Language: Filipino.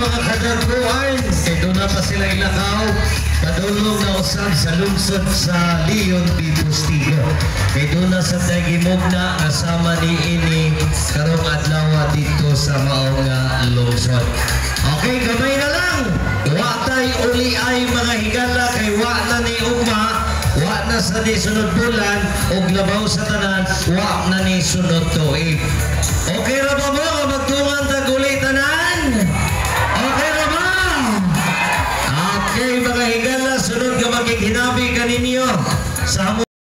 mga kadagpuan, kay doon na pa sila ilakaw, padulong na usab sa lungsod sa Leon B. Postigo. Kay doon na sa Tagimog na kasama ni ini karong adlaw dito sa maong lungsod. Okay, gamay na lang. Wa tay uli ay mga higala kay wa na ni ugma, wa na sa di sunod bulan, ug labaw sa tanan, wa na ni sunod tuig. Okay ra ba mo nga magtungan tag-uli tanan? Okay ra ba? Okay mga higala, sunod ka magiginabi kaninyo sa